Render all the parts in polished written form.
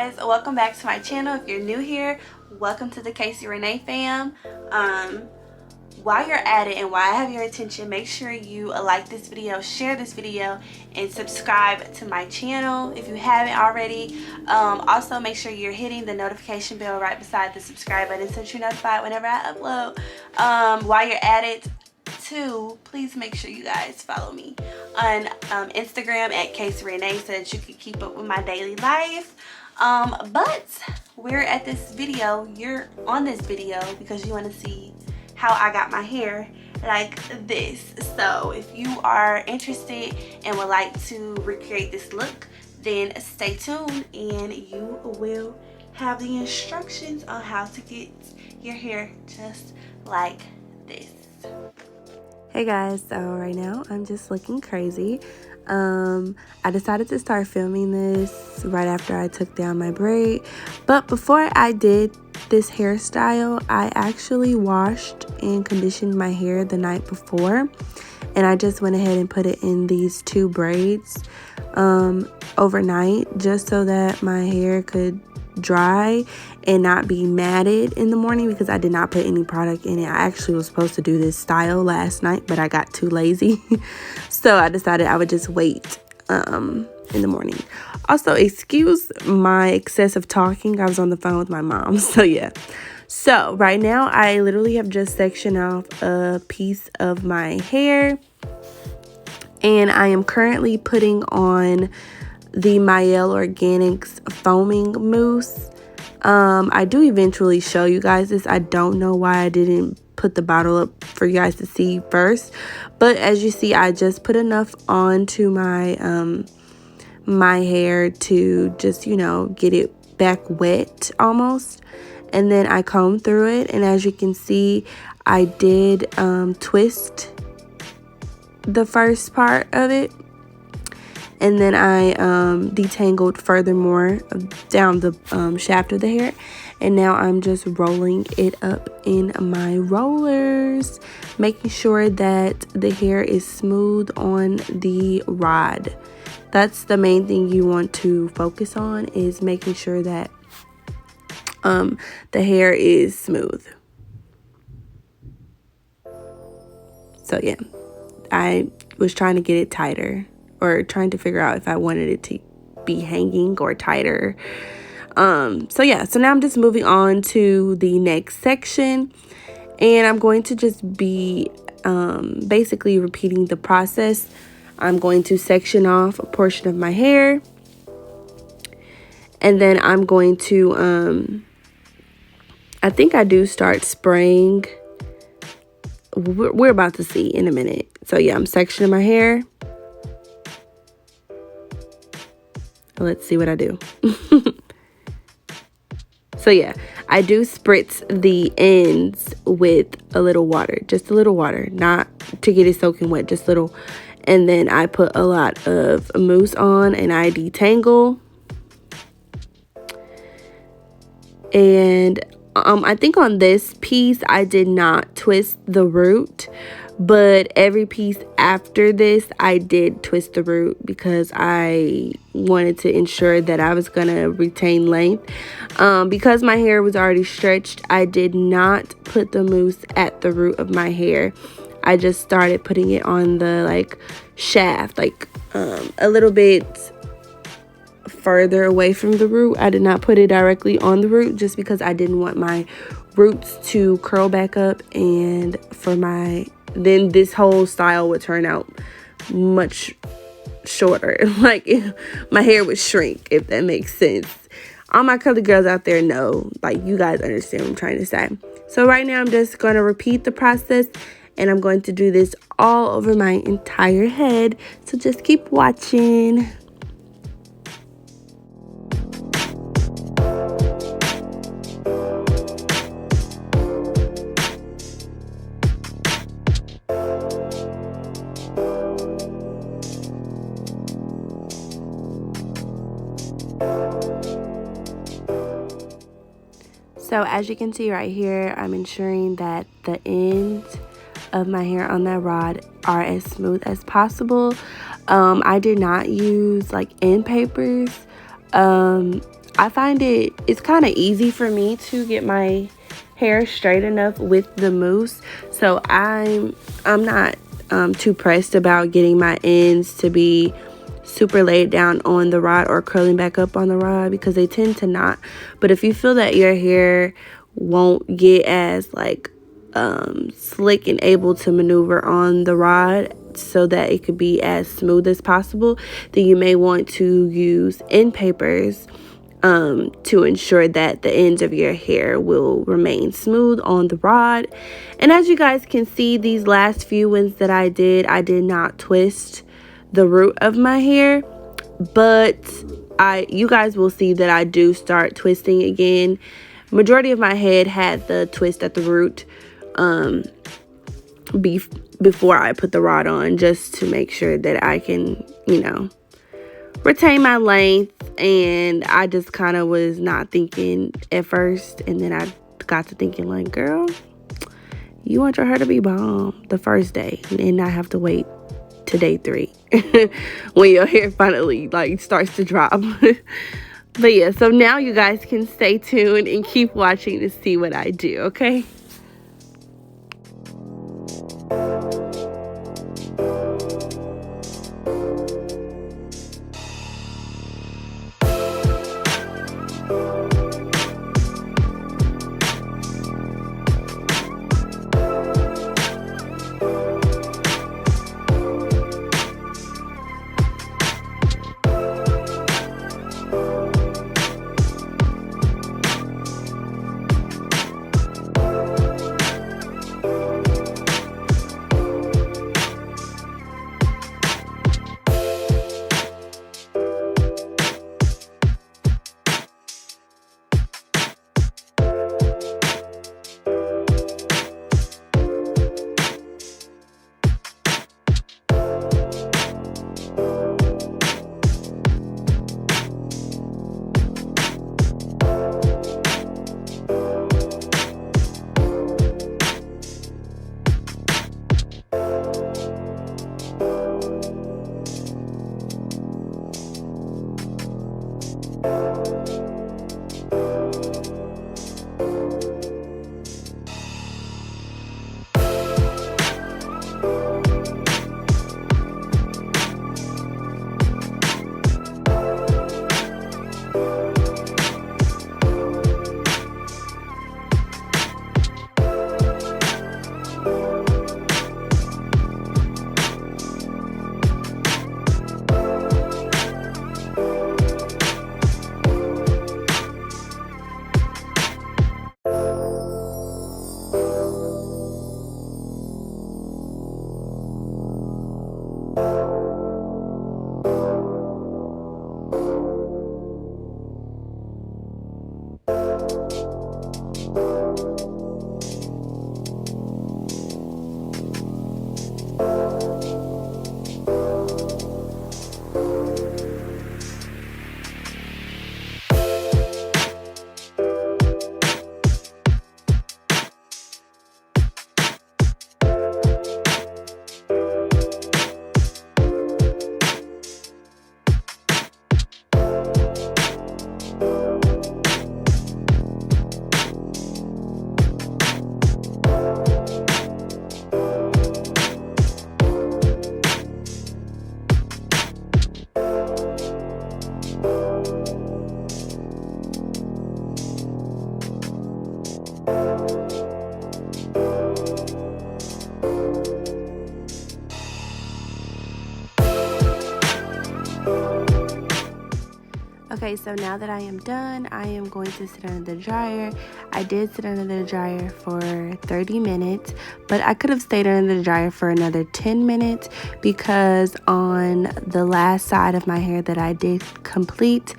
guys, welcome back to my channel. If you're new here, welcome to the Cayci fam. While you're at it and while I have your attention, make sure you like this video, share this video, and subscribe to my channel if you haven't already. Also make sure you're hitting the notification bell right beside the subscribe button so you're notified whenever I upload. While you're at it too, please make sure you guys follow me on Instagram at Cayci so that you can keep up with my daily life. But we're at this video, you're on this video because you want to see how I got my hair like this. So if you are interested and would like to recreate this look, then stay tuned and you will have the instructions on how to get your hair just like this. Hey guys, so right now I'm just looking crazy. I decided to start filming this right after I took down my braid, but before I did this hairstyle, I actually washed and conditioned my hair the night before, and I just went ahead and put it in these two braids overnight just so that my hair could dry and not be matted in the morning, because I did not put any product in it. I actually was supposed to do this style last night, but I got too lazy so I decided I would just wait in the morning. Also, excuse my excessive talking, I was on the phone with my mom. So yeah, so right now I literally have just sectioned off a piece of my hair and I am currently putting on the Mielle Organics foaming mousse. I do eventually show you guys this. I don't know why I didn't put the bottle up for you guys to see first, but as you see, I just put enough onto my my hair to just, you know, get it back wet almost, and then I combed through it, and as you can see, I did twist the first part of it, and then I detangled furthermore down the shaft of the hair, and now I'm just rolling it up in my rollers, making sure that the hair is smooth on the rod. That's the main thing you want to focus on, is making sure that the hair is smooth. So yeah, I was trying to get it tighter, or trying to figure out if I wanted it to be hanging or tighter. So yeah, so now I'm just moving on to the next section, and I'm going to just be basically repeating the process. I'm going to section off a portion of my hair, and then I'm going to I think I do start spraying. We're about to see in a minute. So yeah, I'm sectioning my hair. Let's see what I do. So yeah, I do spritz the ends with a little water, just a little water, not to get it soaking wet, just little. And then I put a lot of mousse on and I detangle. And I think on this piece I did not twist the root, but every piece after this I did twist the root because I wanted to ensure that I was going to retain length. Because my hair was already stretched, I did not put the mousse at the root of my hair. I just started putting it on the like shaft, like a little bit further away from the root. I did not put it directly on the root just because I didn't want my roots to curl back up, and then this whole style would turn out much shorter. Like my hair would shrink, if that makes sense. All my curly girls out there know, like, you guys understand what I'm trying to say. So right now I'm just going to repeat the process, and I'm going to do this all over my entire head. So just keep watching. So as you can see right here, I'm ensuring that the ends of my hair on that rod are as smooth as possible. I did not use like end papers. I find it's kind of easy for me to get my hair straight enough with the mousse. So I'm not too pressed about getting my ends to be super laid down on the rod or curling back up on the rod, because they tend to not. But if you feel that your hair won't get as like slick and able to maneuver on the rod so that it could be as smooth as possible, then you may want to use end papers to ensure that the ends of your hair will remain smooth on the rod. And as you guys can see, these last few ones that I did not twist the root of my hair, but you guys will see that I do start twisting again. Majority of my head had the twist at the root before I put the rod on, just to make sure that I can, you know, retain my length. And I just kind of was not thinking at first, and then I got to thinking like, girl, you want your hair to be bomb the first day and not have to wait to day 3 when your hair finally like starts to drop. But yeah, so now you guys can stay tuned and keep watching to see what I do, okay? Okay, so now that I am done, I am going to sit under the dryer. I did sit under the dryer for 30 minutes, but I could have stayed under the dryer for another 10 minutes because on the last side of my hair that I did complete,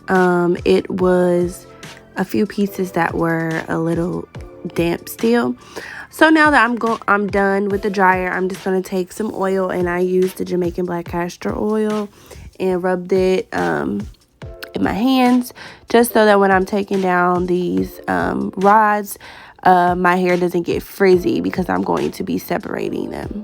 it was a few pieces that were a little damp still. So now that I'm done with the dryer, I'm just going to take some oil, and I used the Jamaican black castor oil and rubbed it in my hands, just so that when I'm taking down these rods, my hair doesn't get frizzy because I'm going to be separating them.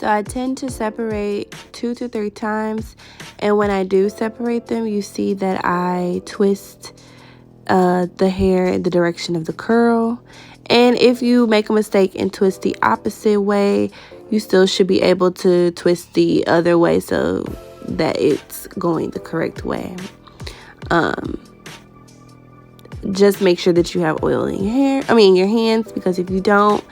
So I tend to separate 2 to 3 times, and when I do separate them, you see that I twist the hair in the direction of the curl. And if you make a mistake and twist the opposite way, you still should be able to twist the other way so that it's going the correct way. Just make sure that you have oil in your hands, because if you don't,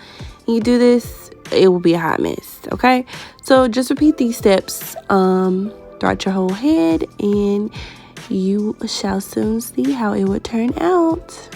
and you do this, it will be a hot mess. Okay, so just repeat these steps throughout your whole head, and you shall soon see how it would turn out.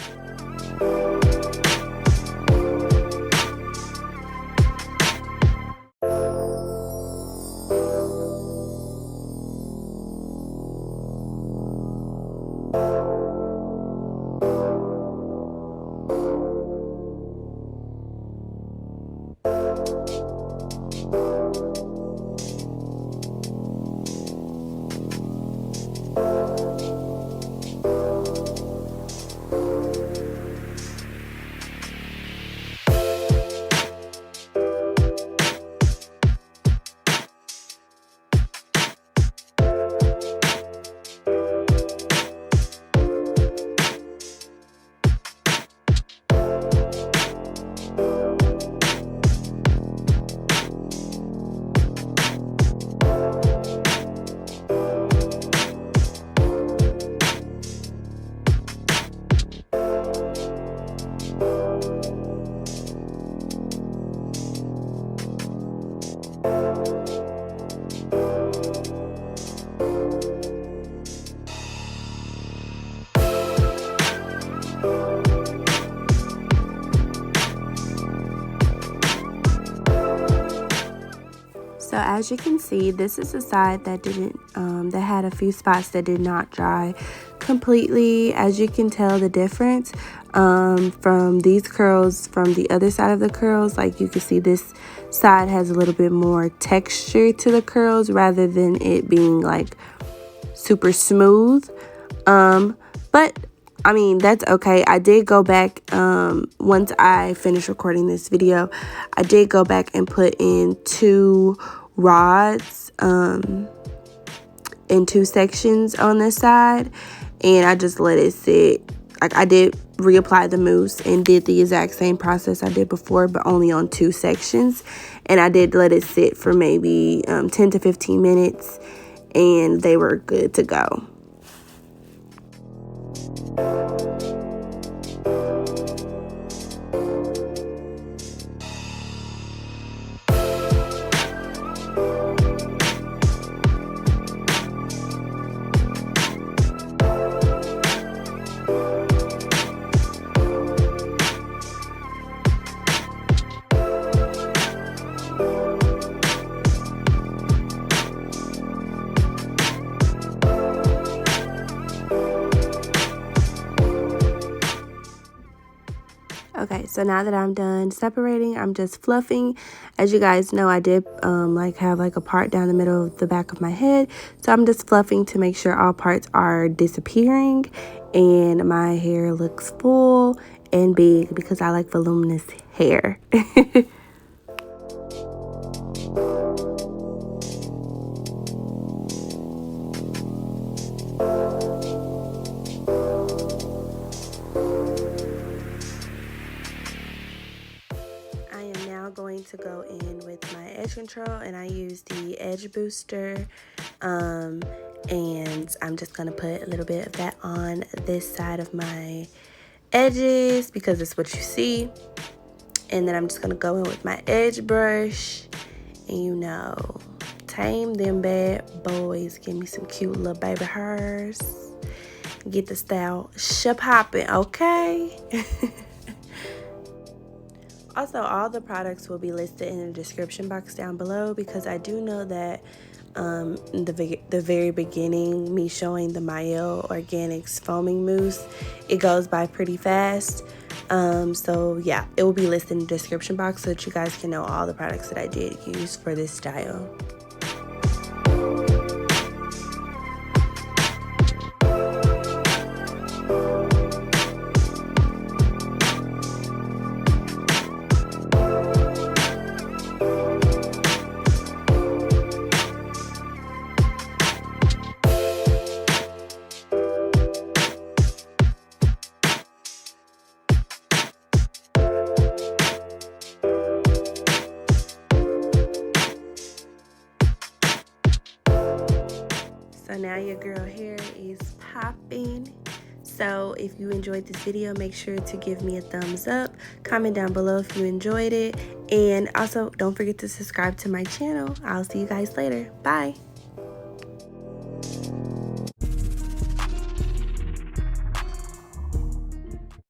So as you can see, this is the side that that had a few spots that did not dry completely. As you can tell the difference from these curls from the other side of the curls, like you can see this side has a little bit more texture to the curls rather than it being like super smooth. But I mean, that's okay. I did go back, once I finished recording this video, I did go back and put in 2 rods in 2 sections on this side, and I just let it sit. Like, I did reapply the mousse and did the exact same process I did before, but only on 2 sections, and I did let it sit for maybe 10 to 15 minutes, and they were good to go. Okay, so now that I'm done separating, I'm just fluffing. As you guys know, I did have a part down the middle of the back of my head, so I'm just fluffing to make sure all parts are disappearing and my hair looks full and big because I like voluminous hair. Going to go in with my edge control, and I use the edge booster, and I'm just gonna put a little bit of that on this side of my edges because it's what you see. And then I'm just gonna go in with my edge brush and tame them bad boys, give me some cute little baby hairs, get the style popping, okay? Also, all the products will be listed in the description box down below because I do know that in the very beginning, me showing the Mielle Organics foaming mousse, it goes by pretty fast. So yeah, it will be listed in the description box so that you guys can know all the products that I did use for this style. So now your girl hair is popping. So if you enjoyed this video, make sure to give me a thumbs up. Comment down below if you enjoyed it. And also, don't forget to subscribe to my channel. I'll see you guys later. Bye.